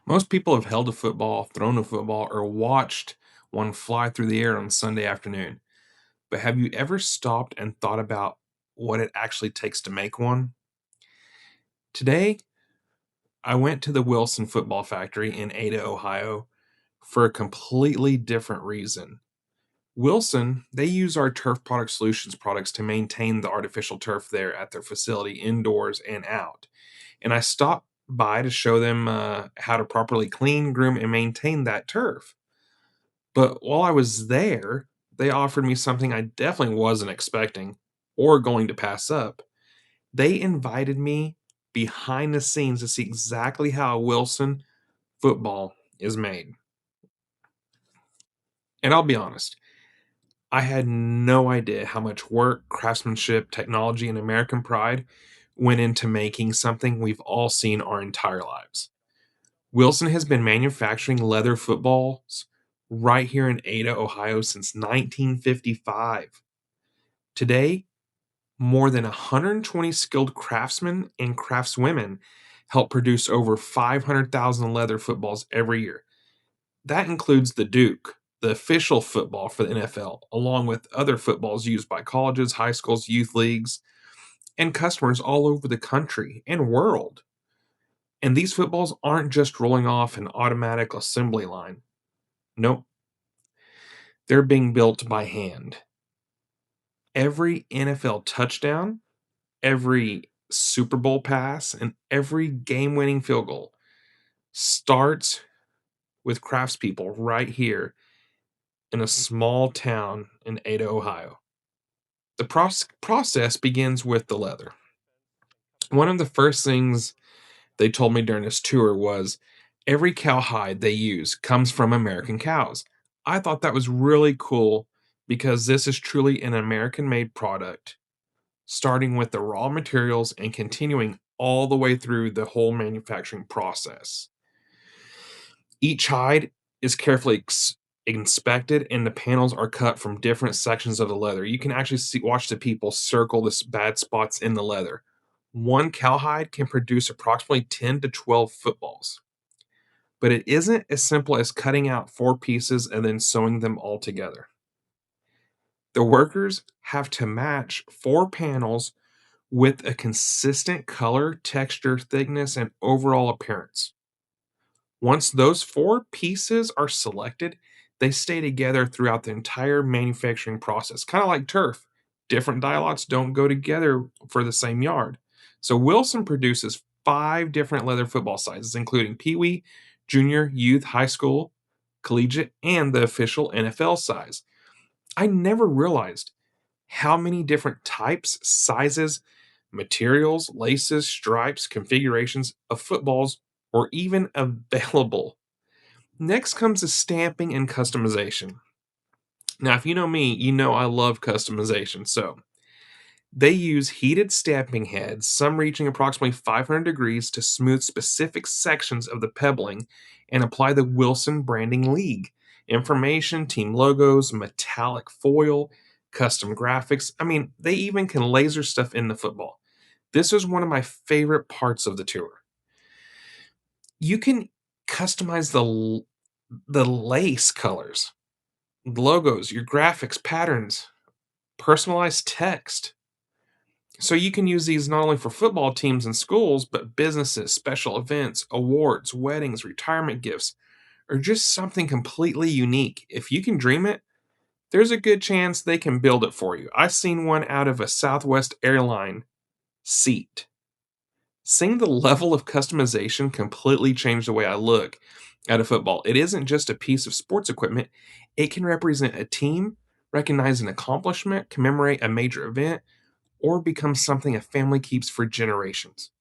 Most people have held a football, thrown a football, or watched one fly through the air on Sunday afternoon. But have you ever stopped and thought about what it actually takes to make one? Today, I went to the Wilson Football Factory in Ada, Ohio for a completely different reason. Wilson, they use our Turf Product Solutions products to maintain the artificial turf there at their facility, indoors and out. And I stopped by to show them how to properly clean, groom, and maintain that turf. But while I was there, they offered me something I definitely wasn't expecting or going to pass up. They invited me behind the scenes to see exactly how a Wilson football is made. And I'll be honest, I had no idea how much work, craftsmanship, technology, and American pride went into making something we've all seen our entire lives. Wilson has been manufacturing leather footballs right here in Ada, Ohio since 1955. Today, more than 120 skilled craftsmen and craftswomen help produce over 500,000 leather footballs every year. That includes the Duke, the official football for the NFL, along with other footballs used by colleges, high schools, youth leagues, and customers all over the country and world. And these footballs aren't just rolling off an automatic assembly line. Nope, they're being built by hand. Every NFL touchdown, every Super Bowl pass, and every game winning field goal starts with craftspeople right here in a small town in Ada, Ohio. The process begins with the leather. One of the first things they told me during this tour was every cowhide they use comes from American cows. I thought that was really cool because this is truly an American made product, starting with the raw materials and continuing all the way through the whole manufacturing process. Each hide is carefully inspected, and the panels are cut from different sections of the leather. You can actually watch the people circle the bad spots in the leather. One cowhide can produce approximately 10 to 12 footballs. But it isn't as simple as cutting out four pieces and then sewing them all together. The workers have to match four panels with a consistent color, texture, thickness, and overall appearance. Once those four pieces are selected, they stay together throughout the entire manufacturing process, kind of like turf. Different dye lots don't go together for the same yard. So Wilson produces five different leather football sizes, including Pee Wee, Junior, Youth, High School, Collegiate, and the official NFL size. I never realized how many different types, sizes, materials, laces, stripes, configurations of footballs are even available. Next comes the stamping and customization. Now, if you know me, you know I love customization. So they use heated stamping heads, some reaching approximately 500 degrees, to smooth specific sections of the pebbling and apply the Wilson branding league. Information, team logos, metallic foil, custom graphics. I mean, they even can laser stuff in the football. This is one of my favorite parts of the tour. You can customize the lace colors, logos, your graphics, patterns, personalized text. So you can use these not only for football teams and schools, but businesses, special events, awards, weddings, retirement gifts, or just something completely unique. If you can dream it, there's a good chance they can build it for you. I've seen one out of a Southwest airline seat. Seeing the level of customization completely changed the way I look at a football. It isn't just a piece of sports equipment, it can represent a team, recognize an accomplishment, commemorate a major event, or become something a family keeps for generations.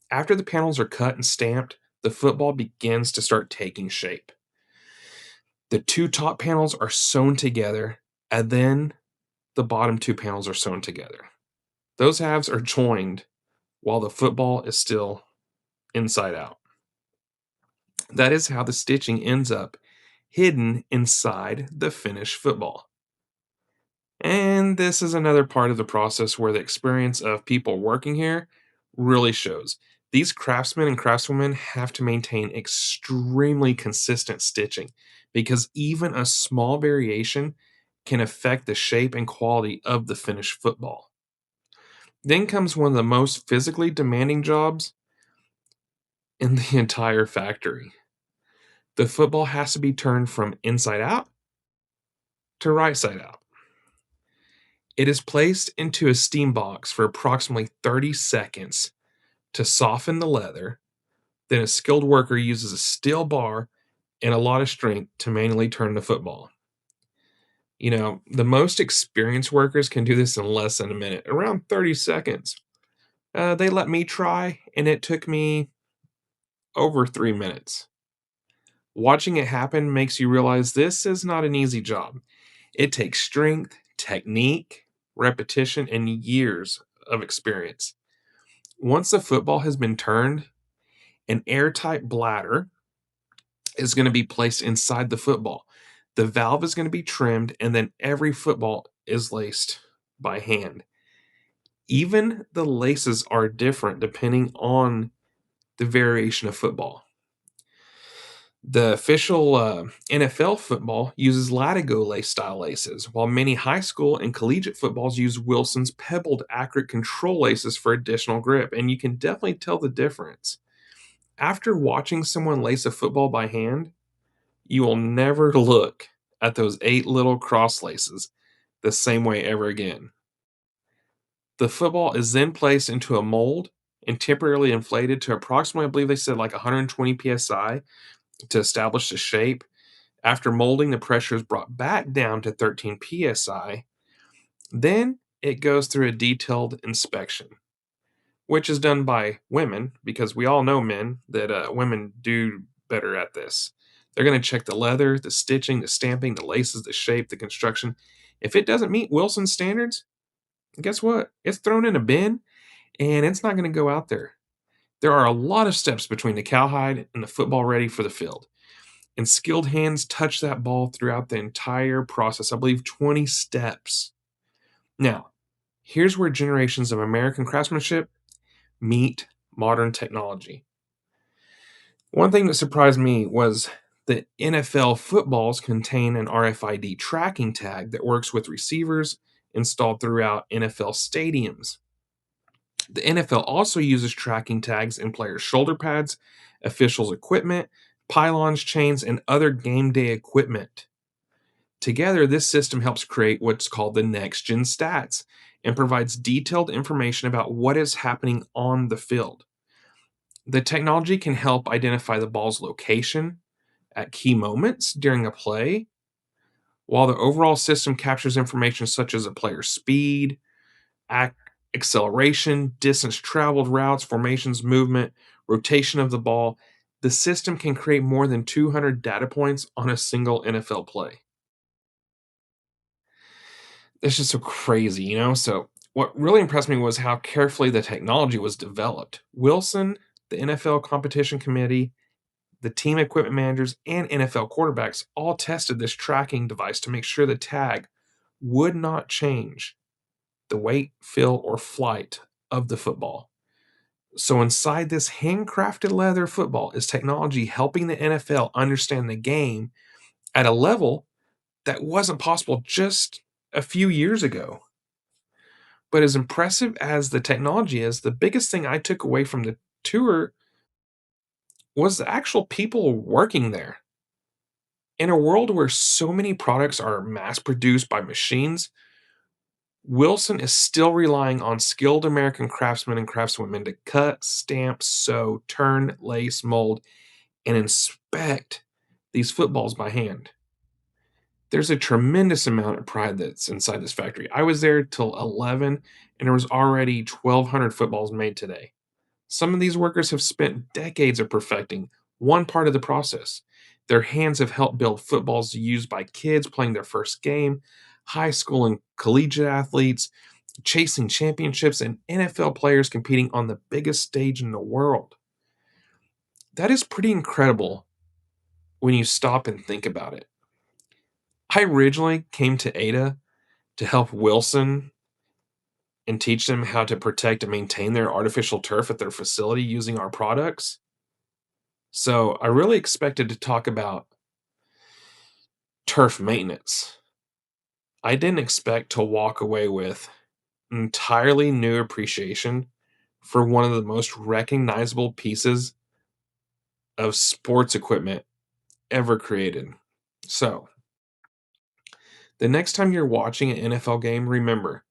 After the panels are cut and stamped, the football begins to start taking shape. The two top panels are sewn together, and then the bottom two panels are sewn together. Those halves are joined while the football is still inside out. That is how the stitching ends up hidden inside the finished football. And this is another part of the process where the experience of people working here really shows. These craftsmen and craftswomen have to maintain extremely consistent stitching because even a small variation can affect the shape and quality of the finished football. Then comes one of the most physically demanding jobs in the entire factory. The football has to be turned from inside out to right side out. It is placed into a steam box for approximately 30 seconds to soften the leather. Then a skilled worker uses a steel bar and a lot of strength to manually turn the football. The most experienced workers can do this in less than a minute, around 30 seconds. They let me try, and it took me over 3 minutes. Watching it happen makes you realize this is not an easy job. It takes strength, technique, repetition, and years of experience. Once the football has been turned, an airtight bladder is going to be placed inside the football. The valve is going to be trimmed, and then every football is laced by hand. Even the laces are different depending on the variation of football. The official NFL football uses Latigo lace style laces, while many high school and collegiate footballs use Wilson's pebbled accurate control laces for additional grip, and you can definitely tell the difference. After watching someone lace a football by hand, you will never look at those 8 little cross laces the same way ever again. The football is then placed into a mold and temporarily inflated to approximately, I believe they said, like 120 psi to establish the shape. After molding, the pressure is brought back down to 13 psi. Then it goes through a detailed inspection, which is done by women because we all know men that women do better at this. They're going to check the leather, the stitching, the stamping, the laces, the shape, the construction. If it doesn't meet Wilson's standards, guess what? It's thrown in a bin and it's not going to go out there. There are a lot of steps between the cowhide and the football ready for the field. And skilled hands touch that ball throughout the entire process. I believe 20 steps. Now, here's where generations of American craftsmanship meet modern technology. One thing that surprised me was that NFL footballs contain an RFID tracking tag that works with receivers installed throughout NFL stadiums. The NFL also uses tracking tags in players' shoulder pads, officials' equipment, pylons, chains, and other game day equipment. Together, this system helps create what's called the next gen stats and provides detailed information about what is happening on the field. The technology can help identify the ball's location at key moments during a play, while the overall system captures information such as a player's speed, ac- acceleration, distance traveled, routes, formations, movement, rotation of the ball. The system can create more than 200 data points on a single NFL play. It's just so crazy. So, what really impressed me was how carefully the technology was developed. Wilson, the NFL competition committee, the team equipment managers, and NFL quarterbacks all tested this tracking device to make sure the tag would not change the weight, feel, or flight of the football. So, inside this handcrafted leather football is technology helping the NFL understand the game at a level that wasn't possible just a few years ago. But as impressive as the technology is, the biggest thing I took away from the tour was the actual people working there. In a world where so many products are mass produced by machines, Wilson is still relying on skilled American craftsmen and craftswomen to cut, stamp, sew, turn, lace, mold, and inspect these footballs by hand. There's a tremendous amount of pride that's inside this factory. I was there till 11, and there was already 1,200 footballs made today. Some of these workers have spent decades of perfecting one part of the process. Their hands have helped build footballs used by kids playing their first game, high school and collegiate athletes, chasing championships, and NFL players competing on the biggest stage in the world. That is pretty incredible when you stop and think about it. I originally came to Ada to help Wilson and teach them how to protect and maintain their artificial turf at their facility using our products. So I really expected to talk about turf maintenance. I didn't expect to walk away with an entirely new appreciation for one of the most recognizable pieces of sports equipment ever created. So, the next time you're watching an NFL game, remember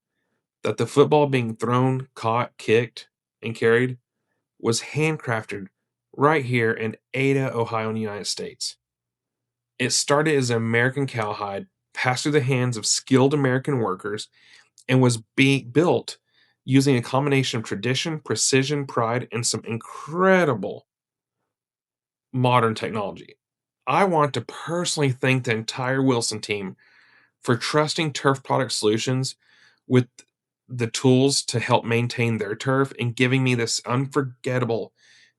that the football being thrown, caught, kicked, and carried was handcrafted right here in Ada, Ohio, in the United States. It started as an American cowhide, passed through the hands of skilled American workers, and was being built using a combination of tradition, precision, pride, and some incredible modern technology. I want to personally thank the entire Wilson team for trusting Turf Product Solutions with the tools to help maintain their turf and giving me this unforgettable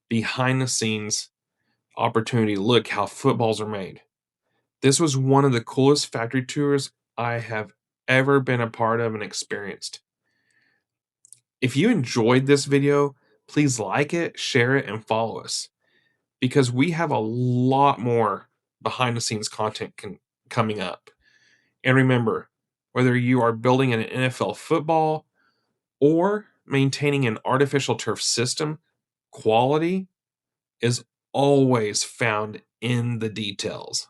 behind the scenes opportunity to look how footballs are made. This was one of the coolest factory tours I have ever been a part of and experienced. If you enjoyed this video, please like it, share it, and follow us because we have a lot more behind the scenes content coming up. And remember, whether you are building an NFL football or maintaining an artificial turf system, quality is always found in the details.